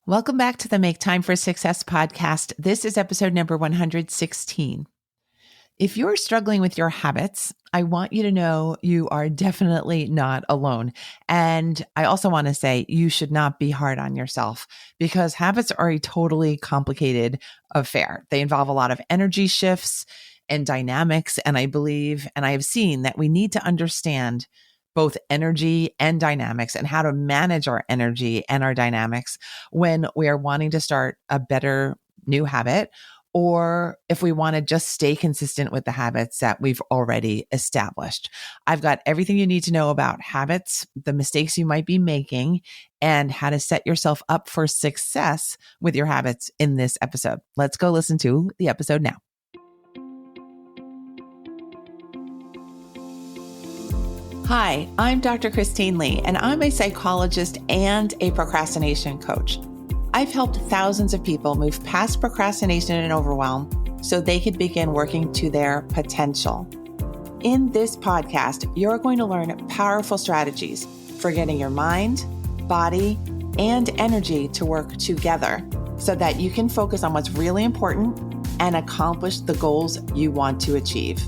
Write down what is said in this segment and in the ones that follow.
Welcome back to the Make Time for Success podcast. This is episode number 116. If you're struggling with your habits, I want you to know you are definitely not alone. And I also want to say you should not be hard on yourself because habits are a totally complicated affair. They involve a lot of energy shifts and dynamics. And I believe, and I have seen that we need to understand both energy and dynamics and how to manage our energy and our dynamics when we are wanting to start a better new habit, or if we want to just stay consistent with the habits that we've already established. I've got everything you need to know about habits, the mistakes you might be making, and how to set yourself up for success with your habits in this episode. Let's go listen to the episode now. Hi, I'm Dr. Christine Lee, and I'm a psychologist and a procrastination coach. I've helped thousands of people move past procrastination and overwhelm so they could begin working to their potential. In this podcast, you're going to learn powerful strategies for getting your mind, body, and energy to work together so that you can focus on what's really important and accomplish the goals you want to achieve.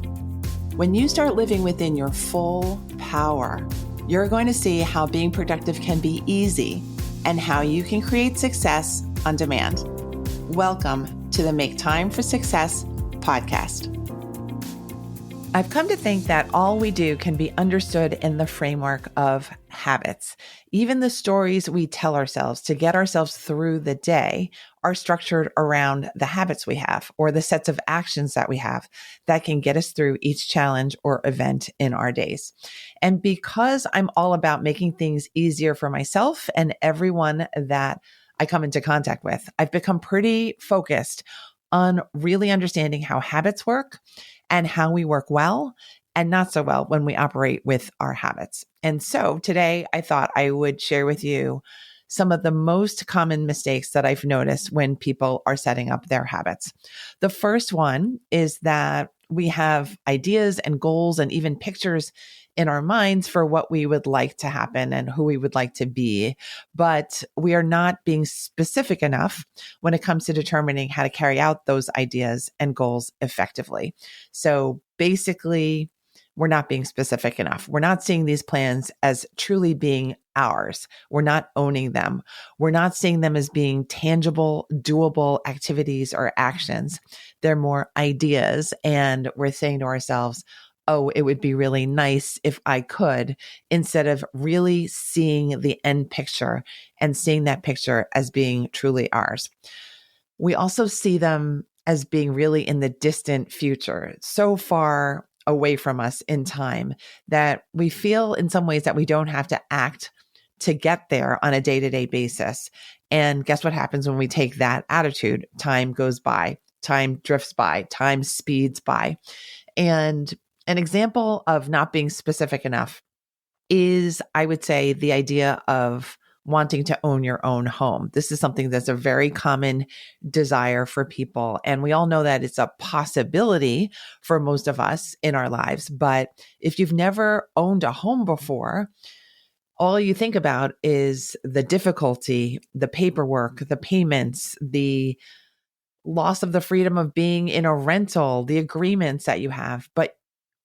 When you start living within your full power, you're going to see how being productive can be easy and how you can create success on demand. Welcome to the Make Time for Success podcast. I've come to think that all we do can be understood in the framework of habits. Even the stories we tell ourselves to get ourselves through the day are structured around the habits we have or the sets of actions that we have that can get us through each challenge or event in our days. And because I'm all about making things easier for myself and everyone that I come into contact with, I've become pretty focused on really understanding how habits work and how we work well and not so well when we operate with our habits. And so today I thought I would share with you some of the most common mistakes that I've noticed when people are setting up their habits. The first one is that we have ideas and goals and even pictures in our minds for what we would like to happen and who we would like to be, but we are not being specific enough when it comes to determining how to carry out those ideas and goals effectively. So basically, we're not being specific enough. We're not seeing these plans as truly being ours. We're not owning them. We're not seeing them as being tangible, doable activities or actions. They're more ideas. And we're saying to ourselves, oh, it would be really nice if I could, instead of really seeing the end picture and seeing that picture as being truly ours. We also see them as being really in the distant future, so far away from us in time that we feel in some ways that we don't have to act to get there on a day-to-day basis. And guess what happens when we take that attitude? Time goes by, time drifts by, time speeds by. And an example of not being specific enough is, I would say, the idea of wanting to own your own home. This is something that's a very common desire for people. And we all know that it's a possibility for most of us in our lives. But if you've never owned a home before, all you think about is the difficulty, the paperwork, the payments, the loss of the freedom of being in a rental, the agreements that you have. But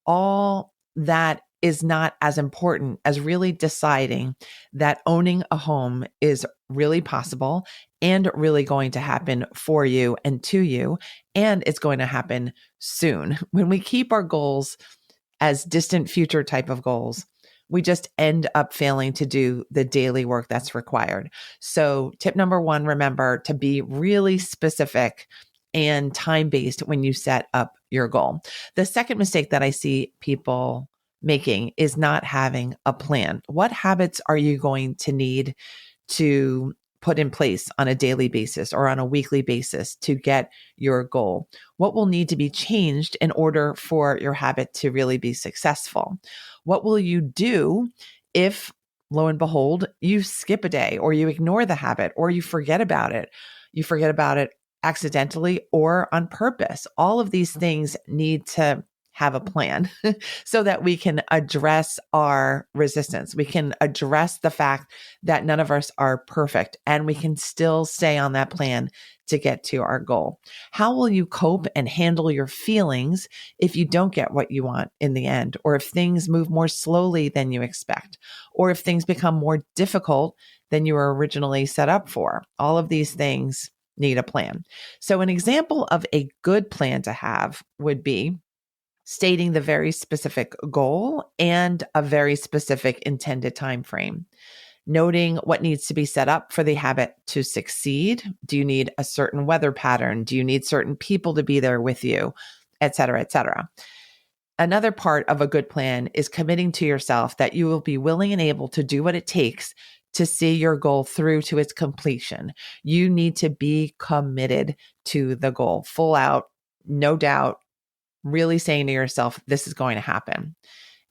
all that is not as important as really deciding that owning a home is really possible and really going to happen for you and to you, and it's going to happen soon. When we keep our goals as distant future type of goals, we just end up failing to do the daily work that's required. So tip number one, remember to be really specific and time-based when you set up your goal. The second mistake that I see people making is not having a plan. What habits are you going to need to put in place on a daily basis or on a weekly basis to get your goal? What will need to be changed in order for your habit to really be successful? What will you do if, lo and behold, you skip a day or you ignore the habit or you forget about it? You forget about it accidentally or on purpose. All of these things need to have a plan so that we can address our resistance. We can address the fact that none of us are perfect and we can still stay on that plan to get to our goal. How will you cope and handle your feelings if you don't get what you want in the end, or if things move more slowly than you expect, or if things become more difficult than you were originally set up for? All of these things need a plan. So an example of a good plan to have would be stating the very specific goal and a very specific intended time frame. Noting what needs to be set up for the habit to succeed. Do you need a certain weather pattern? Do you need certain people to be there with you, et cetera, et cetera? Another part of a good plan is committing to yourself that you will be willing and able to do what it takes to see your goal through to its completion. You need to be committed to the goal, full out, no doubt, really saying to yourself, this is going to happen.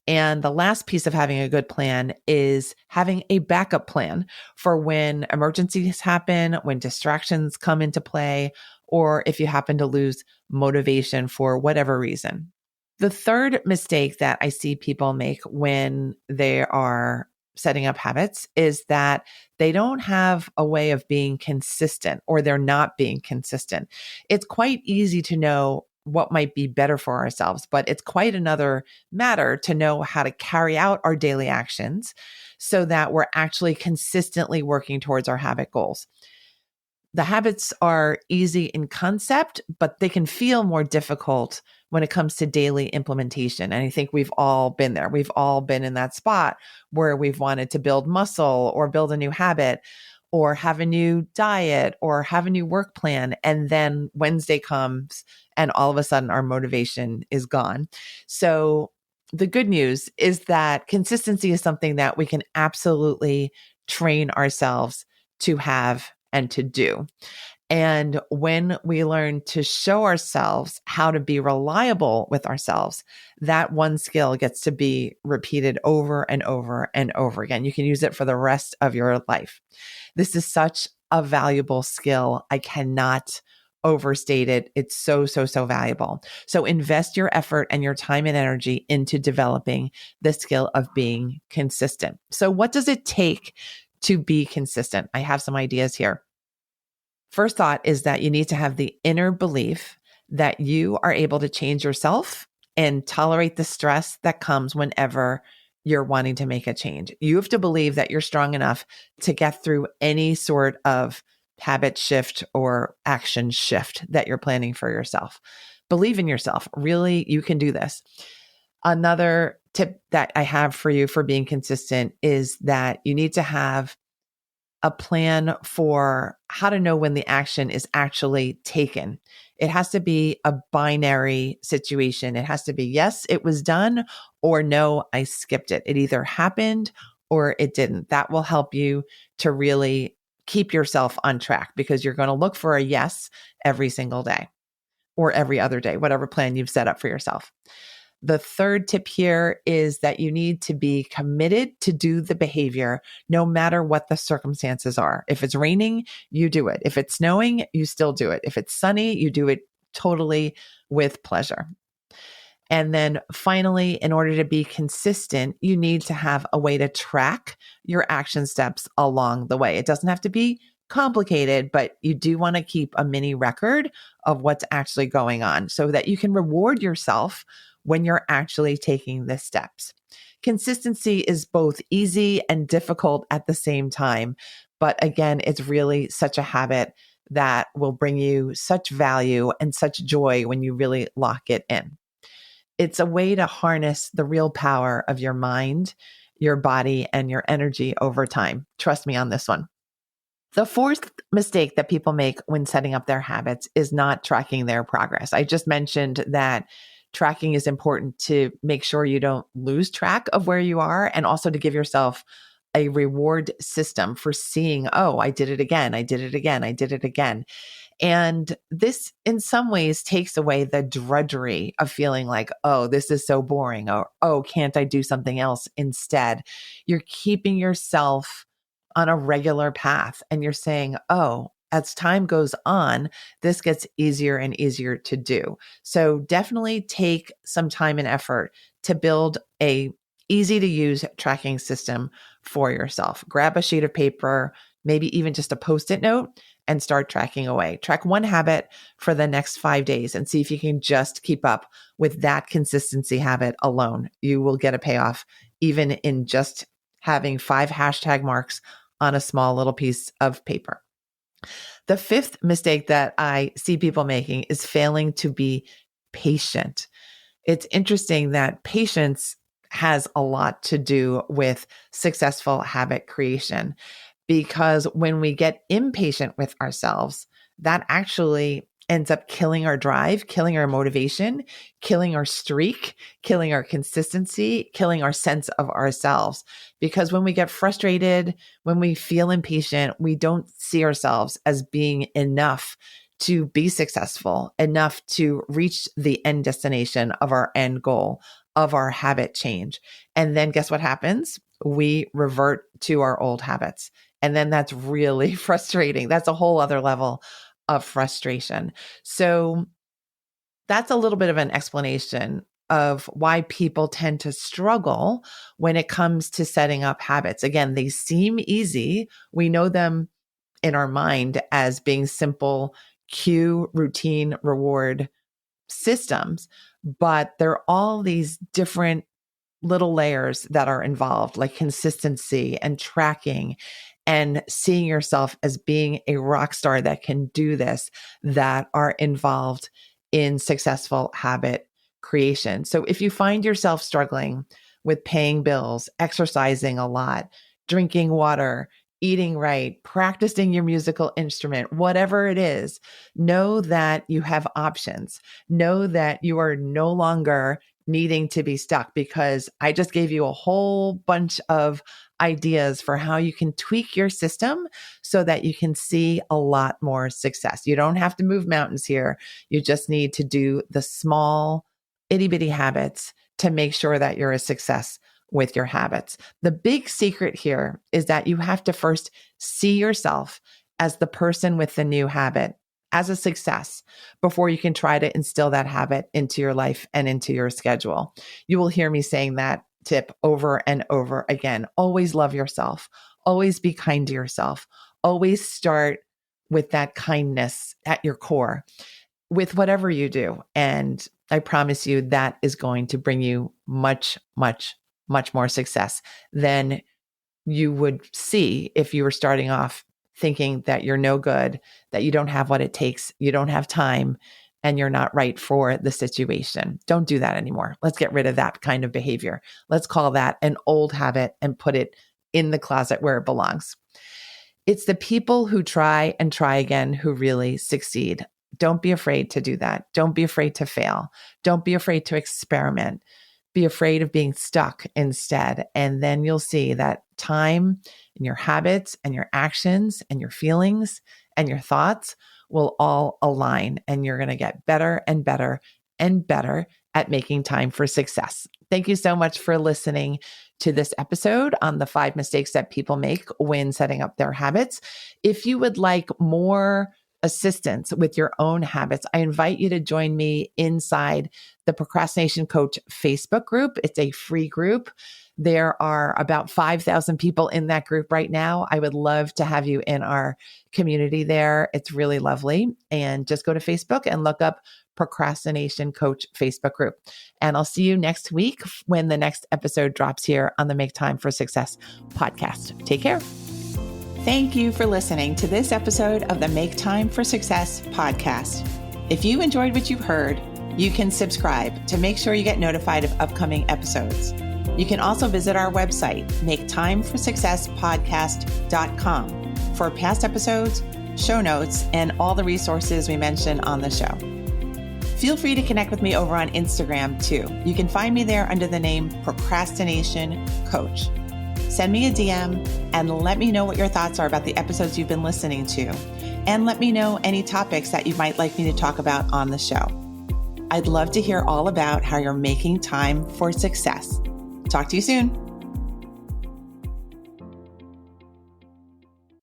And the last piece of having a good plan is having a backup plan for when emergencies happen, when distractions come into play, or if you happen to lose motivation for whatever reason. The third mistake that I see people make when they are setting up habits is that they don't have a way of being consistent, or they're not being consistent. It's quite easy to know what might be better for ourselves, but it's quite another matter to know how to carry out our daily actions so that we're actually consistently working towards our habit goals. The habits are easy in concept, but they can feel more difficult when it comes to daily implementation. And I think we've all been there. We've all been in that spot where we've wanted to build muscle or build a new habit or have a new diet or have a new work plan. And then Wednesday comes and all of a sudden our motivation is gone. So the good news is that consistency is something that we can absolutely train ourselves to have and to do. And when we learn to show ourselves how to be reliable with ourselves, that one skill gets to be repeated over and over and over again. You can use it for the rest of your life. This is such a valuable skill. I cannot overstate it. It's so, so, so valuable. So invest your effort and your time and energy into developing the skill of being consistent. So what does it take to be consistent? I have some ideas here. First thought is that you need to have the inner belief that you are able to change yourself and tolerate the stress that comes whenever you're wanting to make a change. You have to believe that you're strong enough to get through any sort of habit shift or action shift that you're planning for yourself. Believe in yourself. Really, you can do this. Another tip that I have for you for being consistent is that you need to have a plan for how to know when the action is actually taken. It has to be a binary situation. It has to be, yes, it was done, or no, I skipped it. It either happened or it didn't. That will help you to really keep yourself on track, because you're going to look for a yes every single day or every other day, whatever plan you've set up for yourself. The third tip here is that you need to be committed to do the behavior no matter what the circumstances are. If it's raining, you do it. If it's snowing, you still do it. If it's sunny, you do it totally with pleasure. And then finally, in order to be consistent, you need to have a way to track your action steps along the way. It doesn't have to be complicated, but you do want to keep a mini record of what's actually going on so that you can reward yourself when you're actually taking the steps. Consistency is both easy and difficult at the same time. But again, it's really such a habit that will bring you such value and such joy when you really lock it in. It's a way to harness the real power of your mind, your body, and your energy over time. Trust me on this one. The fourth mistake that people make when setting up their habits is not tracking their progress. I just mentioned that tracking is important to make sure you don't lose track of where you are, and also to give yourself a reward system for seeing, oh, I did it again. I did it again. I did it again. And this in some ways takes away the drudgery of feeling like, oh, this is so boring, or, oh, can't I do something else instead? You're keeping yourself on a regular path and you're saying, oh, as time goes on, this gets easier and easier to do. So definitely take some time and effort to build a easy to use tracking system for yourself. Grab a sheet of paper, maybe even just a Post-it note, and start tracking away. Track one habit for the next 5 days and see if you can just keep up with that consistency habit alone. You will get a payoff even in just having 5 hashtag marks on a small little piece of paper. The fifth mistake that I see people making is failing to be patient. It's interesting that patience has a lot to do with successful habit creation, because when we get impatient with ourselves, that actually ends up killing our drive, killing our motivation, killing our streak, killing our consistency, killing our sense of ourselves. Because when we get frustrated, when we feel impatient, we don't see ourselves as being enough to be successful, enough to reach the end destination of our end goal, of our habit change. And then guess what happens? We revert to our old habits. And then that's really frustrating. That's a whole other level of frustration. So that's a little bit of an explanation of why people tend to struggle when it comes to setting up habits. Again, they seem easy. We know them in our mind as being simple cue, routine, reward systems, but there are all these different little layers that are involved, like consistency and tracking and seeing yourself as being a rock star that can do this, that are involved in successful habit creation. So if you find yourself struggling with paying bills, exercising a lot, drinking water, eating right, practicing your musical instrument, whatever it is, know that you have options. Know that you are no longer needing to be stuck, because I just gave you a whole bunch of ideas for how you can tweak your system so that you can see a lot more success. You don't have to move mountains here. You just need to do the small itty bitty habits to make sure that you're a success with your habits. The big secret here is that you have to first see yourself as the person with the new habit, as a success, before you can try to instill that habit into your life and into your schedule. You will hear me saying that tip over and over again. Always love yourself. Always be kind to yourself. Always start with that kindness at your core with whatever you do. And I promise you that is going to bring you much, much, much more success than you would see if you were starting off thinking that you're no good, that you don't have what it takes, you don't have time, and you're not right for the situation. Don't do that anymore. Let's get rid of that kind of behavior. Let's call that an old habit and put it in the closet where it belongs. It's the people who try and try again who really succeed. Don't be afraid to do that. Don't be afraid to fail. Don't be afraid to experiment. Be afraid of being stuck instead. And then you'll see that time and your habits and your actions and your feelings and your thoughts will all align, and you're going to get better and better and better at making time for success. Thank you so much for listening to this episode on the 5 mistakes that people make when setting up their habits. If you would like more assistance with your own habits, I invite you to join me inside the Procrastination Coach Facebook group. It's a free group. There are about 5,000 people in that group right now. I would love to have you in our community there. It's really lovely. And just go to Facebook and look up Procrastination Coach Facebook group. And I'll see you next week when the next episode drops here on the Make Time for Success podcast. Take care. Thank you for listening to this episode of the Make Time for Success podcast. If you enjoyed what you've heard, you can subscribe to make sure you get notified of upcoming episodes. You can also visit our website, maketimeforsuccesspodcast.com, for past episodes, show notes, and all the resources we mention on the show. Feel free to connect with me over on Instagram too. You can find me there under the name Procrastination Coach. Send me a DM and let me know what your thoughts are about the episodes you've been listening to. And let me know any topics that you might like me to talk about on the show. I'd love to hear all about how you're making time for success. Talk to you soon.